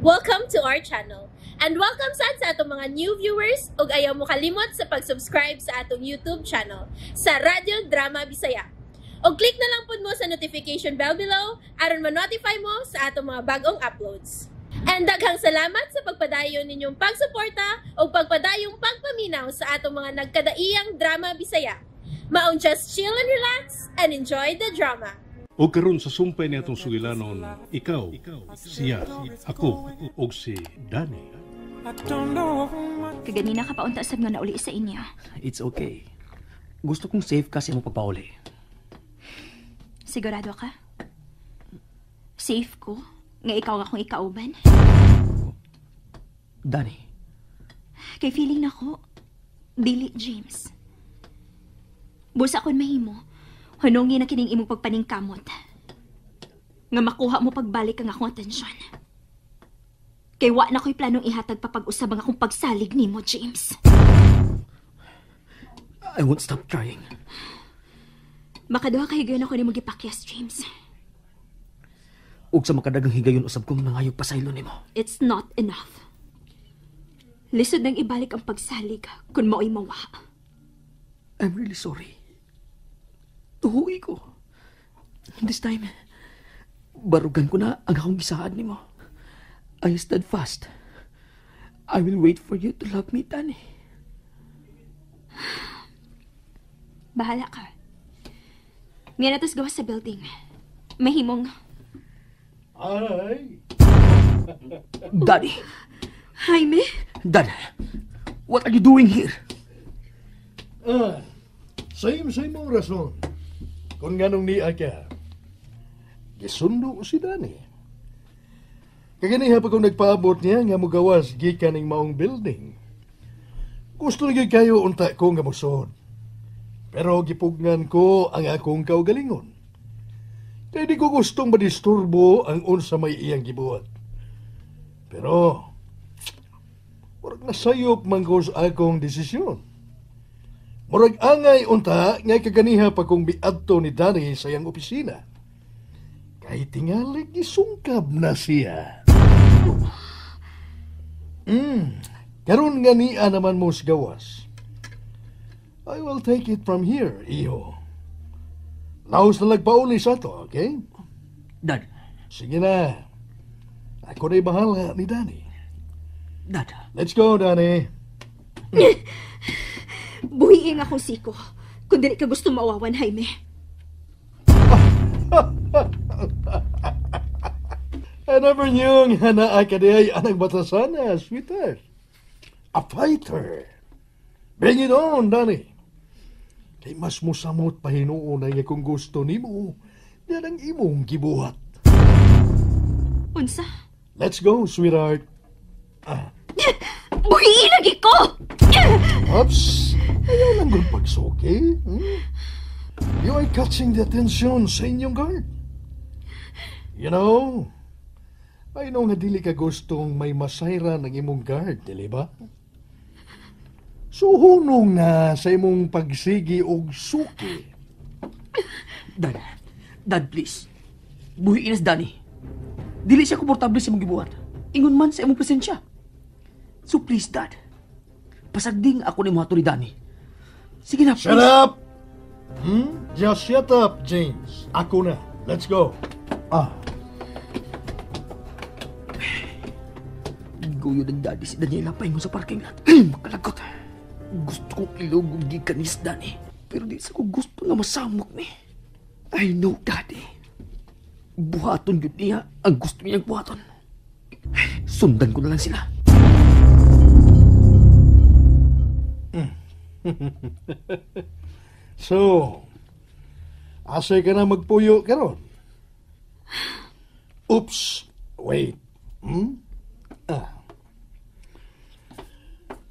Welcome to our channel. And welcome sa atong mga new viewers ug ayaw mo kalimot sa pag-subscribe sa atong YouTube channel sa Radyo Drama Bisaya. O click na lang pud mo sa notification bell below aron ma-notify mo sa atong mga bagong uploads. And daghang salamat sa pagpadayon ninyong pagsuporta o pagpadayong pagpaminaw sa atong mga nagkadaiyang Drama Bisaya. Maong just chill and relax and enjoy the drama. O karon sa sumpay ni atong sugilanon, ikaw, siya, ako, o si Danny. Kaganina ka paunta sab nga nauli sa inyo. It's okay. Gusto kong safe kasi mo pagpauli. Sigurado ka? Safe ko? Nga ikaw akong ikauban? Danny. Kay feeling na ko, dili James. Busa akong mahimo, hunongin na kining imong pagpaningkamot. Nga makuha mo pagbalik ang akong atensyon. Kay wa na ko'y planong ihatag pa pag-usab ang akong pagsalig nimo, James. I won't stop trying. Makaduha kahigayon ako ni mo gipakyas, James. Ug sa makadagang higayon usab kong nangayog pasaylo nimo. It's not enough. Lisod nang ibalik ang pagsalig kung mao'y mawa. I'm really sorry. Tuhuy ko. This time, barugan ko na ang akong gisaad nimo. I steadfast. I will wait for you to love me, Danny. Bahala ka. Ngayon natas gawas sa building. Mahimong... Ay! Danny! Jaime? Dad, what are you doing here? Same mong rason. Kung ganong niya ka, gisundo ko si Danny. Kaganiha pa kung nagpaabot niya nga mo gawas gikan ng maong building. Gusto naging kayo unta ko nga musod. Pero gipugnan ko ang akong kaugalingon. Kaya di ko gustong madisturbo ang unsa may iyang gibuhat. Pero, murag nasayop man ko sa akong desisyon. Murag angay unta nga kaganiha pa kong biadto ni Danny sa iyang opisina. Kahit tingali isungkab na siya. Karon nga niya naman mo sa gawas. I will take it from here, iho. Laos na nagpauli sa to, okay? Dad. Sige na. Ako na'y bahala ni Danny. Dad. Let's go, Danny. Buhiing akong siko. Kung dili ka gusto maawawan, Jaime. I never knew nga naa ka di ay anang batasana, sweetheart. A fighter. Bring it on, Danny. Kay mas musamot pahinuon ay kung gusto ni mo, yan ang imong gibuhat. Unsa? Let's go, sweetheart. Buhiing lagi ko! Oops. Ayaw lang kung pagsuki. You are catching the attention sa inyong guard. You know, I know nga dili ka gustong may masayra ng imong guard, dili ba? So hunong na sa imong pagsigi og suki. Dad, please. Buhiin na si Danny. Dili siya komportable sa imong gibuhat. Ingon man sa imong presensya. So please, Dad. Pasagding ako ni Muhato ni Danny. Sige na, please. Shut up! Just shut up, James. Ako na. Let's go. Guyo ng Daddy si Daniela paingon sa parking lot. Makalagot. Gusto kong ilugog gikan ni si Danny. Pero di sa ko gusto nga masamok ni. I know, Daddy. Buhaton yun niya ang gusto niyang buhaton. Sundan ko na lang sila. So, asay ka na magpuyo karon? Oops. Wait.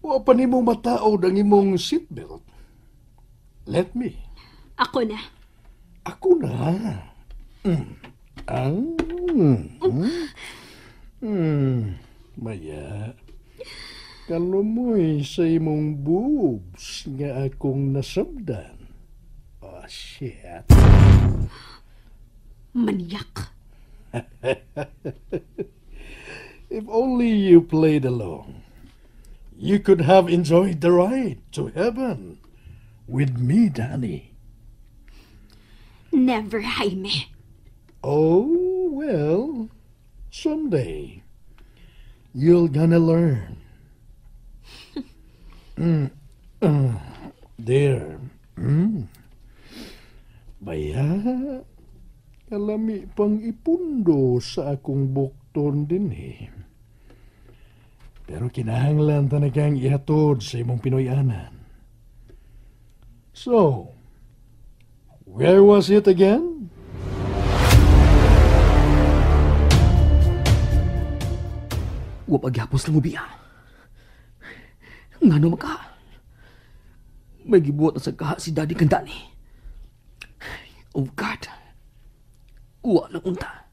Wa pa nimo mataod ang imong seatbelt. Let me. Ako na. Ako na. Maya. Kalumoy sa imong boobs nga akong nasabdan. Oh, shit. Maniyak. If only you played along, you could have enjoyed the ride to heaven with me, Danny. Never, Jaime. Oh, well, someday you're gonna learn. There. Baya, kalami pang ipundo sa akong bukton din eh. Pero kinahanglan talagang ihatod sa imong Pinoyanan. So, where was it again? Wa pagyapos lang mo biya. Ngano maka? May gibuot na sa kaha si Daddy kang Danny. Oh God. Walang unta.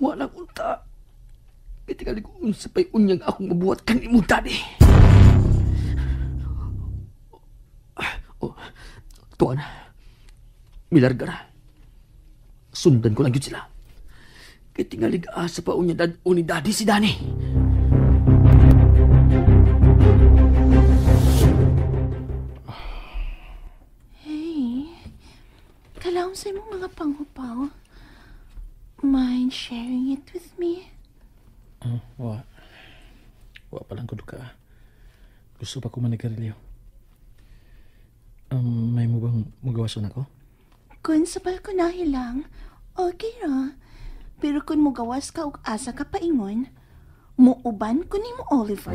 Walang unta. Itingali ko unsa pa'y unyang akong mabuhat kang imong Daddy. Oh, tuan. Milarga na. Sundan ko lang yun sila. Itingali ka sa pa unya ni Daddy si Danny. Kalaon sa imong mga panghupaw. Mind sharing it with me? Wa palang ko ka. Gusto pa ko manigarilyo. May mo bang mugawason ako? Kung sa balkonahe lang, okay ra. Pero kung mugawas ka og asa ka paingon, muuban ko nimo Oliver.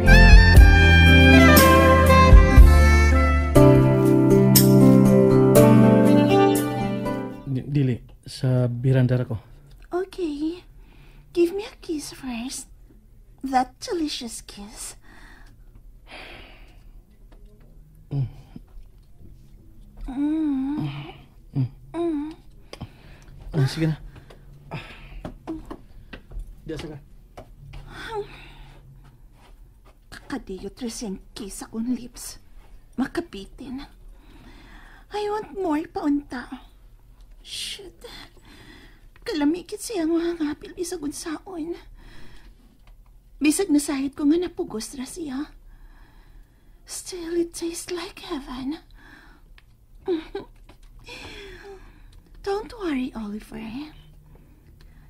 Dili, sa birandara ko. Okay. Give me a kiss first. That delicious kiss. Sige na. Diya ka. Kakadiyot resent kiss akong lips. Makapitin. I want more paunta. Shit. Kalamikit siya mga ngapil bisag unsaon. Bisag nasahit ko nga napugos ra siya. Still, it tastes like heaven. Don't worry, Oliver.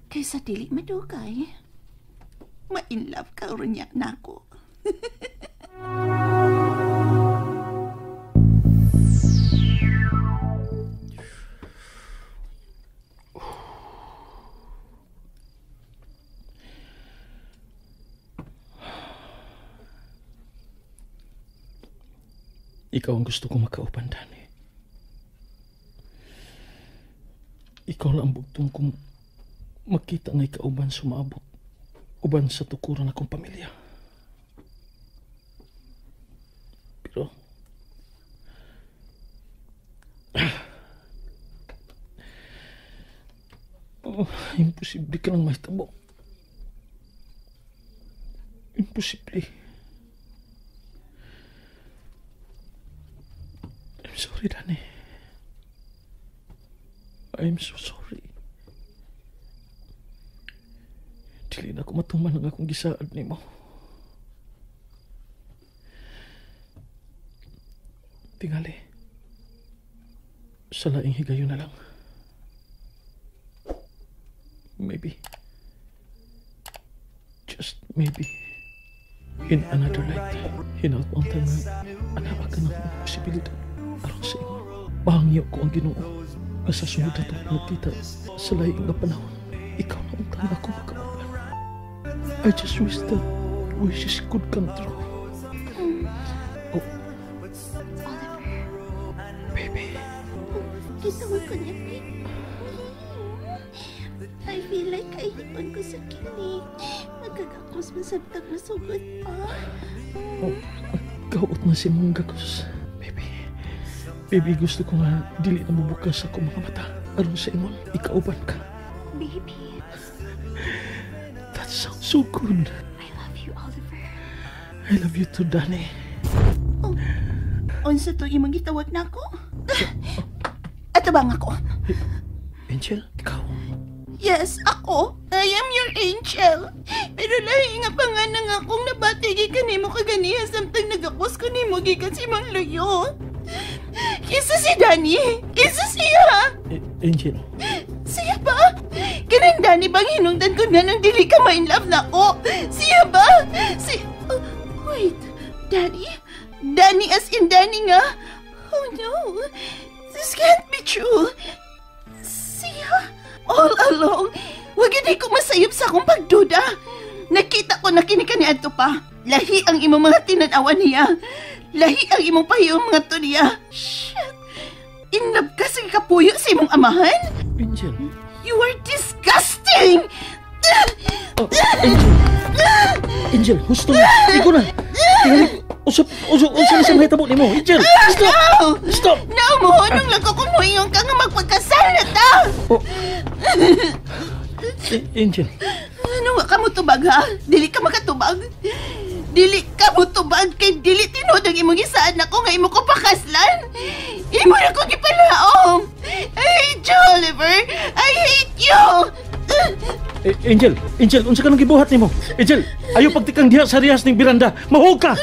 Kaysa dili madugay, ma-inlove ka rin niya na ako. Ikaw ang gusto kong makaupan, Danny. Ikaw lang ang bugtong kong makita na ikauban sumaabot. Uban sa tukuran akong pamilya. Pero imposible ka lang mahitabo. Imposible. I'm sorry, Danny. I'm so sorry. Dili na ako matuman ang akong gisaad ni mo. Tingali. Sa laing higayon na lang. Maybe. Just maybe. In another life, hinalpang nga anak ka ng posibilidad aron sa imo. Bahangyo ko ang Ginoo nga sa sunod na itong nagkita sa laing nga panahon. Ikaw na ang tanga ko makauban. I just wish that wishes could come true. Oh. Baby. Gitawag ko niya, baby. I feel like kahipon ko sa kinig. Magkagakos masabtag masugot pa. Oh, gawot na si mong gakos. Baby, gusto ko nga dili na mabukas ako mga mata. Aron sa imon, ikauban ka. Baby. That sounds so good. I love you, Oliver. I love you too, Danny. Oh, unsa to imong gitawag na ako? Ato bang ako? Angel, ikaw? Yes, ako. I am your angel. Pero lahi nga pa nga nang akong nabati gikan nimo kaganiya samtang nagapos ko nimo gikan si Mang Luyo. Kisa si Danny? Kisa siya? Angel, Siya ba? Kanang Danny bang hinungdan ko nga nang dili ka ma-in love na ko? Siya ba? Wait, Danny? Danny as in Danny nga? Oh no, this can't be true. Siya? All along, wag hindi ko masayop sa akong pagduda. Nakita ko na kini ato pa. Lahi ang imong mga tinanawan niya. Lahi ang imong pahiyong mga to niya. Shit! In love ka sa kapuyo sa imong amahan? Angel. You are disgusting! Angel, husto na. Ikaw na. Tingnan usap na sa mahitabo ni mo. Angel, stop! No! Stop! No, muhunong lang ko kung muhiyong ka nga magpagkasal na ta! Oh. Angel. Ano nga ka mo tubag, ha? Dili ka makatubag? Dili ka mo tubag kay dili tinod ang imong isaan ako nga imo ko pakaslan? Imo na ko gipalaom! I hate you, Oliver! I hate you! Angel, unsa ka nang gibuhat nimo? Angel, ayo pagtikang diha sa rihas ning biranda. Mahog ka.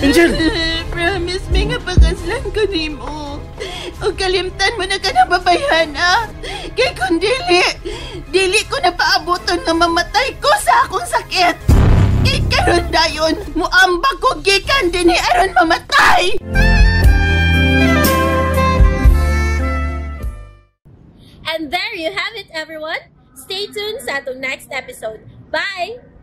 Angel, Promise me nga pakaslan ko nimo. O kalimtan mo na ka na babayana. Kay kung dili ko na paabuton nga mamatay ko sa akong sakit. Kay karon dayon, muambag ko gikan dinhi aron mamatay. And there you have it, everyone. Stay tuned sa atong next episode. Bye!